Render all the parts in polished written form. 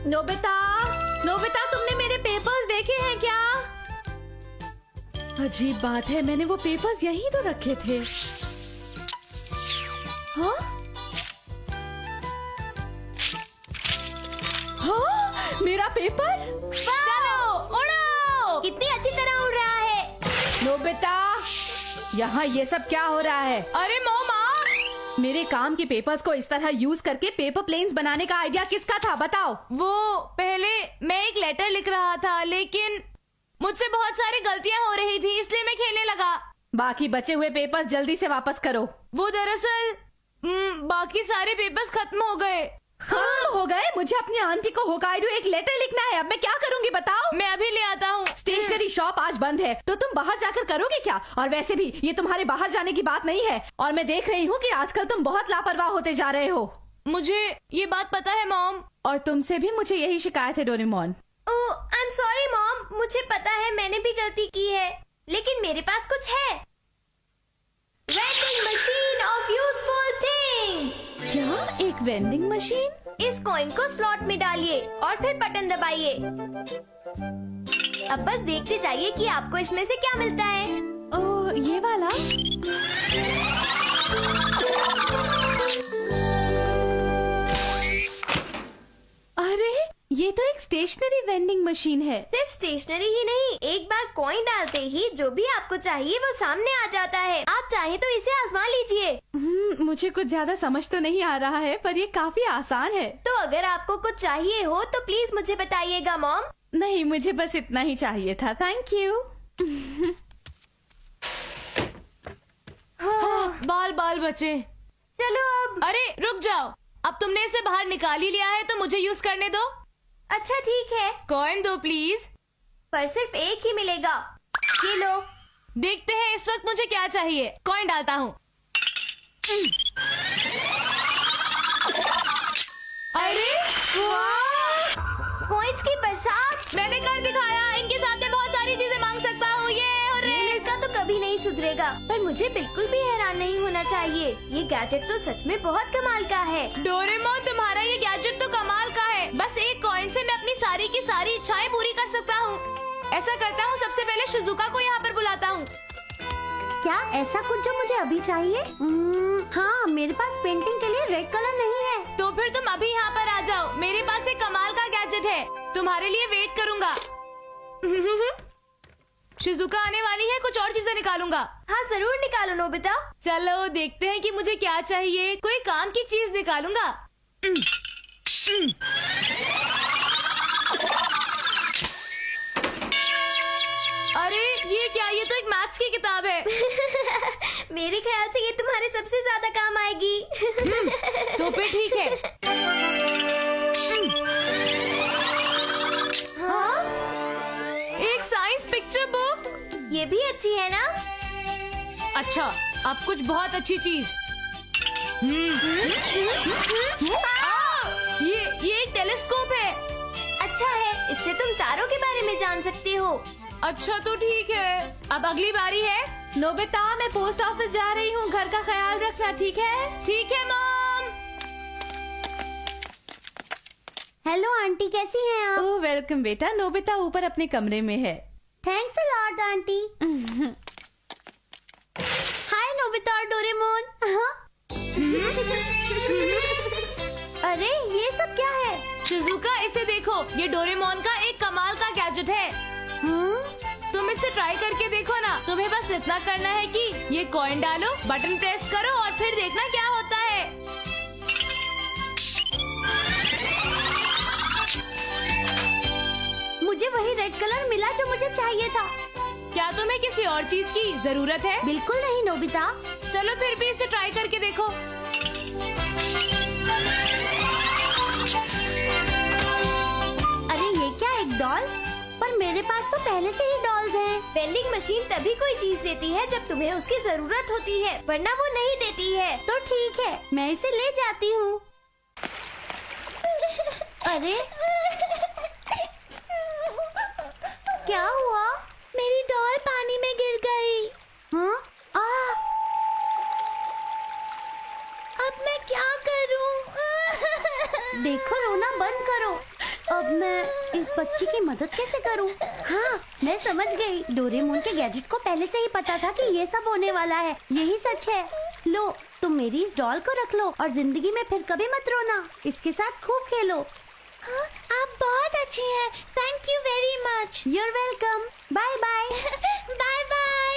Nobita, Nobita, तुमने मेरे papers देखे हैं क्या? अजीब बात है, मैंने वो पेपर्स यहीं तो रखे थे। हाँ? हाँ? मेरा पेपर? चलो उड़ो! कितनी अच्छी तरह उड़ रहा है। नोबिता, यहाँ ये सब क्या हो रहा है? अरे मोमा, मेरे काम के पेपर्स को इस तरह यूज करके पेपर प्लेन्स बनाने का आइडिया किसका था, बताओ? वो पहले मैं एक लेटर लिख रहा था, लेकिन मुझसे बहुत सारी गलतियां हो रही थी, इसलिए मैं खेलने लगा। बाकी बचे हुए पेपर्स जल्दी से वापस करो। वो दरअसल बाकी सारे पेपर्स खत्म हो गए। खत्म हो गए? मुझे अपनी आंटी को होकाइडो एक लेटर लिखना है, अब मैं क्या करूंगी बताओ? मैं अभी ले आता हूँ। स्टेशनरी शॉप आज बंद है, तो तुम बाहर जाकर करोगे क्या? और वैसे भी ये तुम्हारे बाहर जाने की बात नहीं है, और मैं देख रही हूँ कि आजकल तुम बहुत लापरवाह होते जा रहे हो। मुझे ये बात पता है मॉम। और तुमसे भी मुझे यही शिकायत है Doraemon. Oh, I am sorry mom, मुझे पता है मैंने भी गलती की है, लेकिन मेरे पास कुछ है। Vending machine of useful things. क्या? एक वेंडिंग मशीन? इस कॉइन को स्लॉट में डालिए और फिर बटन दबाइए। अब बस देखते जाइए कि आपको इसमें से क्या मिलता है। ओह, ये वाला? अरे, ये तो एक स्टेशनरी वेंडिंग मशीन है। सिर्फ स्टेशनरी ही नहीं, एक बार कॉइन डालते ही जो भी आपको चाहिए वो सामने आ जाता है। आप चाहे तो इसे आजमा लीजिए। मुझे कुछ ज्यादा समझ तो नहीं आ रहा है, पर ये काफी आसान है। तो अगर आपको कुछ चाहिए हो तो प्लीज मुझे बताइएगा मॉम। नहीं, मुझे बस इतना ही चाहिए था, थैंक यू। बाल बाल बचे। चलो अब। अरे रुक जाओ, अब तुमने इसे बाहर निकाल ही लिया है तो मुझे यूज करने दो। अच्छा ठीक है, कॉइन दो प्लीज। पर सिर्फ एक ही मिलेगा। ये लो। देखते हैं इस वक्त मुझे क्या चाहिए। कॉइन डालता हूँ। अरे वाह! कॉइन्स की बरसात। मैंने कर दिखाया, इनके साथ मैं बहुत सारी चीजें मांग सकता हूँ। ये लड़का तो कभी नहीं सुधरेगा, पर मुझे बिल्कुल भी हैरान नहीं होना चाहिए। ये गैजेट तो सच में बहुत कमाल का है। डोरेमोन, तुम्हारा ये गैजेट तो कमाल का है। बस एक कॉइन से मैं अपनी सारी की सारी इच्छाएं पूरी कर सकता हूँ। ऐसा करता हूँ, सबसे पहले शिजुका को यहाँ पर बुलाता हूँ। क्या ऐसा कुछ जो मुझे अभी चाहिए? हाँ, मेरे पास पेंटिंग के लिए रेड कलर नहीं है। तो फिर तुम अभी यहाँ पर आ जाओ, मेरे पास एक कमाल का गैजेट है, तुम्हारे लिए वेट करूँगा। शिजुका आने वाली है, कुछ और चीजें निकालूंगा। हाँ जरूर निकालो नोबिता। चलो देखते हैं कि मुझे क्या चाहिए। कोई काम की चीज निकालूंगा। अरे ये क्या? ये तो एक मैथ्स की किताब है। मेरे ख्याल से ये तुम्हारे सबसे ज्यादा काम आएगी। तो फिर ठीक है। हाँ? एक साइंस पिक्चर बुक। ये भी अच्छी है ना? अच्छा, अब कुछ बहुत अच्छी चीज। ये एक टेलीस्कोप है। अच्छा है, इससे तुम तारों के बारे में जान सकते हो। अच्छा तो ठीक है, अब अगली बारी है। नोबिता, मैं पोस्ट ऑफिस जा रही हूँ, घर का ख्याल रखना, ठीक है? ठीक है मॉम। हेलो आंटी, कैसी हैं आप? ओह वेलकम बेटा। नोबिता ऊपर अपने कमरे में है। Thanks a lot aunty. Hi Nobita और डोरेमोन। अरे ये सब क्या है? शिजुका, इसे देखो, ये डोरेमोन का एक कमाल का गैजेट है। तुम इसे ट्राई करके देखो ना। तुम्हें बस इतना करना है कि ये कॉइन डालो, बटन प्रेस करो और फिर देखना क्या होता है। मुझे वही रेड कलर मिला जो मुझे चाहिए था। क्या तुम्हें किसी और चीज की जरूरत है? बिल्कुल नहीं नोबिता। चलो फिर भी इसे ट्राई करके देखो। अरे ये क्या, एक डॉल? पर मेरे पास तो पहले से ही डॉल्स हैं। वेंडिंग मशीन तभी कोई चीज देती है जब तुम्हें उसकी जरूरत होती है, वरना वो नहीं देती है। तो ठीक है, मैं इसे ले जाती हूँ। अरे क्या हुआ? मेरी डॉल पानी में गिर गई। हाँ? अब मैं क्या करूँ? देखो, रोना बंद करो। अब मैं इस बच्ची की मदद कैसे करूं? हाँ, मैं समझ गई। डोरेमोन के गैजेट को पहले से ही पता था कि ये सब होने वाला है। यही सच है। लो, तुम मेरी इस डॉल को रख लो और जिंदगी में फिर कभी मत रोना। इसके साथ खूब खेलो। हाँ, आप बहुत अच्छी हैं। Thank you very much. You're welcome. Bye bye. Bye bye.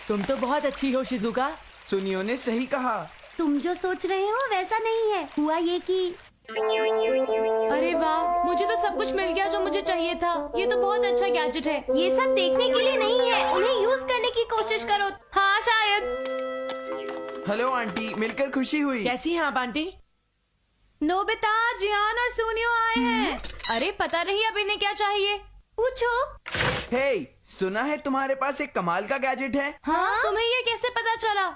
तुम तो बहुत अच्छी हो शिजुका। सुनियो ने सही कहा। तुम जो सोच रहे हो वैसा नहीं है। हुआ ये कि अरे वाह, मुझे तो सब कुछ मिल गया जो मुझे चाहिए था। ये तो बहुत अच्छा गैजेट है। ये सब देखने के लिए नहीं है, उन्हें यूज करने की कोशिश करो। हाँ शायद। हेलो आंटी, मिलकर खुशी हुई। कैसी हैं आप आंटी? नोबिता, जियान और सुनियो आए हैं। अरे पता नहीं अब इन्हें क्या चाहिए। पूछो। हे, सुना है तुम्हारे पास एक कमाल का गैजेट है। हाँ, तुम्हें ये कैसे पता चला?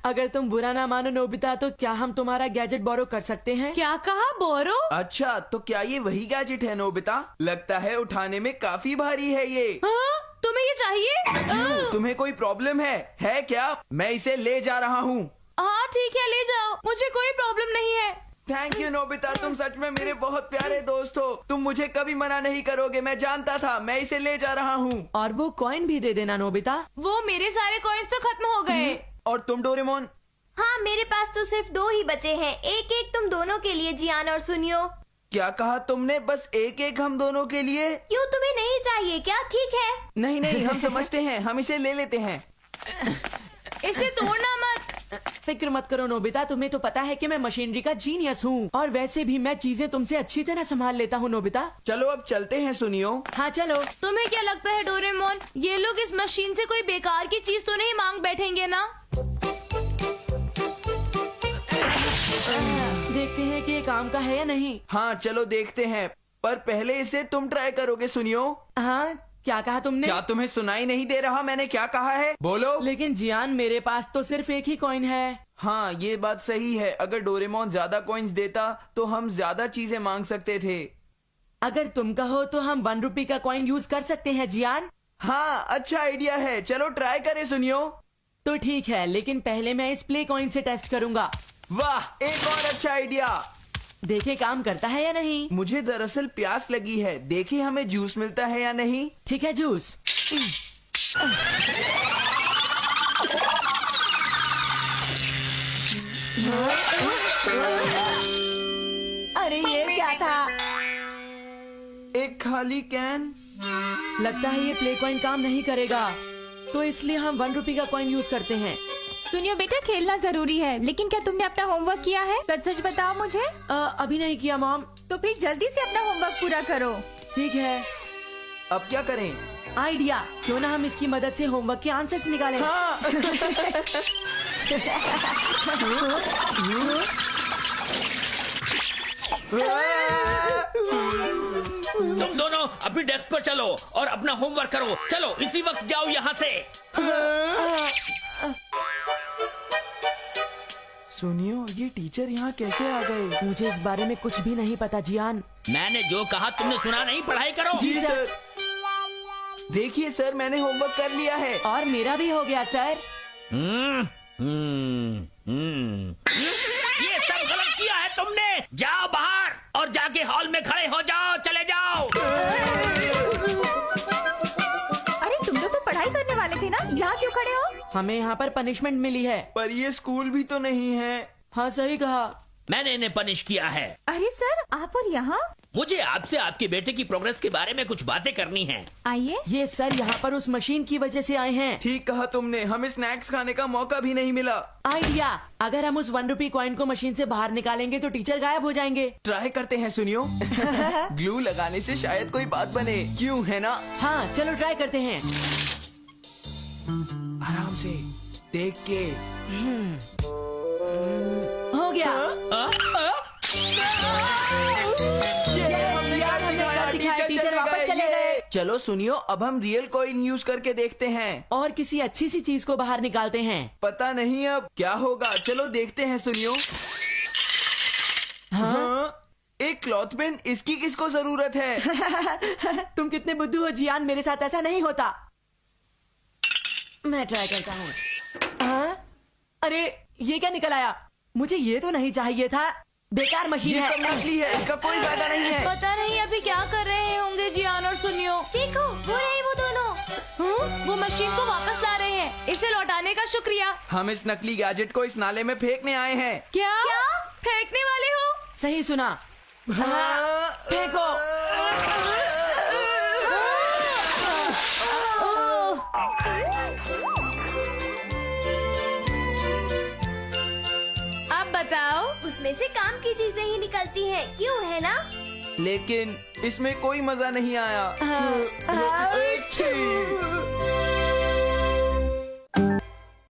अगर तुम बुरा ना मानो नोबिता, तो क्या हम तुम्हारा गैजेट बोरो कर सकते हैं? क्या कहा, बोरो? अच्छा, तो क्या ये वही गैजेट है नोबिता? लगता है उठाने में काफी भारी है ये। हाँ, तुम्हें ये चाहिए? क्यों, तुम्हें कोई प्रॉब्लम है क्या? मैं इसे ले जा रहा हूँ। हाँ ठीक है, ले जाओ, मुझे कोई प्रॉब्लम नहीं है। थैंक यू नोबिता, तुम सच में मेरे बहुत प्यारे दोस्त हो। तुम मुझे कभी मना नहीं करोगे, मैं जानता था। मैं इसे ले जा रहा हूँ। और वो कॉइन भी दे देना नोबिता। वो मेरे सारे कॉइन्स तो खत्म हो गए। और तुम डोरेमोन? हाँ, मेरे पास तो सिर्फ 2 ही बचे हैं। एक एक तुम दोनों के लिए, जियान और सुनियो। क्या कहा तुमने? बस एक एक हम दोनों के लिए? क्यों, तुम्हें नहीं चाहिए क्या? ठीक है। नहीं नहीं, हम समझते हैं, हम इसे ले लेते हैं। इसे तोड़ना मत। फिक्र मत करो नोबिता, तुम्हें तो पता है कि मैं मशीनरी का जीनियस हूँ। और वैसे भी मैं चीजें तुमसे अच्छी तरह संभाल लेता हूँ नोबिता। चलो अब चलते हैं सुनियो। हाँ चलो। तुम्हें क्या लगता है डोरेमोन, ये लोग इस मशीन से कोई बेकार की चीज तो नहीं मांग बैठेंगे ना? देखते हैं कि ये काम का है या नहीं। हाँ चलो देखते हैं, पर पहले इसे तुम ट्राई करोगे सुनियो। हाँ, क्या कहा तुमने? क्या तुम्हें सुनाई नहीं दे रहा मैंने क्या कहा है? बोलो। लेकिन जियान, मेरे पास तो सिर्फ एक ही कॉइन है। हाँ ये बात सही है। अगर डोरेमोन ज्यादा कॉइन्स देता तो हम ज्यादा चीजें मांग सकते थे। अगर तुम कहो तो हम 1 रुपए का कॉइन यूज कर सकते हैं जियान। हाँ अच्छा आइडिया है, चलो ट्राई करें सुनियो। तो ठीक है, लेकिन पहले मैं इस प्ले कॉइन से टेस्ट करूंगा। वाह, एक और अच्छा आइडिया। देखे काम करता है या नहीं। मुझे दरअसल प्यास लगी है, देखे हमें जूस मिलता है या नहीं। ठीक है, जूस। अरे ये क्या था? एक खाली कैन। लगता है ये प्ले कॉइन काम नहीं करेगा, तो इसलिए हम 1 रुपए का कॉइन यूज करते हैं। सुनियो बेटा, खेलना जरूरी है, लेकिन क्या तुमने अपना होमवर्क किया है? सच सच बताओ मुझे। अभी नहीं किया मॉम। तो फिर जल्दी से अपना होमवर्क पूरा करो। ठीक है। अब क्या करें? आइडिया, क्यों ना हम इसकी मदद से होमवर्क के आंसर्स निकालें। हाँ। तुम दोनों अपनी डेस्क पर चलो और अपना होमवर्क करो। चलो इसी वक्त जाओ यहाँ से। सुनियो, ये टीचर यहाँ कैसे आ गए? मुझे इस बारे में कुछ भी नहीं पता जियान। मैंने जो कहा तुमने सुना नहीं? पढ़ाई करो। जी सर। देखिए सर, मैंने होमवर्क कर लिया है। और मेरा भी हो गया सर। ये सब गलत किया है तुमने। जाओ बाहर और जाके हॉल में खड़े हो जाओ। चले जाओ। अरे तुम तो पढ़ाई करने वाले थे ना, यहाँ क्यों खड़े हो? हमें यहाँ पर पनिशमेंट मिली है। पर ये स्कूल भी तो नहीं है। हाँ सही कहा। मैंने इन्हें पनिश किया है। अरे सर, आप और यहाँ? मुझे आपसे आपके बेटे की प्रोग्रेस के बारे में कुछ बातें करनी है। आइए। ये सर यहाँ पर उस मशीन की वजह से आए हैं। ठीक कहा तुमने, हमें स्नैक्स खाने का मौका भी नहीं मिला। आइडिया, अगर हम उस 1 रुपए कॉइन को मशीन से बाहर निकालेंगे तो टीचर गायब हो जाएंगे। ट्राई करते हैं सुनियो। ग्लू लगाने से शायद कोई बात बने, क्यों है ना? हाँ चलो ट्राई करते हैं। आराम से देख के। हो गया। टीचर वापस चले गए। चलो सुनियो, अब हम रियल कॉइन यूज करके देखते हैं और किसी अच्छी सी चीज को बाहर निकालते हैं। पता नहीं अब क्या होगा, चलो देखते हैं सुनियो। हाँ? एक क्लॉथ पेन, इसकी किसको जरूरत है? तुम कितने बुद्धू हो जियान, मेरे साथ ऐसा नहीं होता। मैं ट्राई करता हूँ। हाँ? अरे ये क्या निकल आया? मुझे ये तो नहीं चाहिए था। बेकार मशीन ये है। सब नकली है, इसका कोई फायदा नहीं है। पता नहीं अभी क्या कर रहे होंगे जियान और सुनियो। देखो वो रहे वो दोनों। वो मशीन को वापस ला रहे हैं। इसे लौटाने का शुक्रिया। हम इस नकली गैजेट को इस नाले में फेंकने आए हैं। क्या फेंकने वाले हो? सही सुना। हाँ, फेंको। अब बताओ। उसमें से काम की चीजें ही निकलती हैं, क्यों है ना? लेकिन इसमें कोई मजा नहीं आया। हाँ, अच्छी।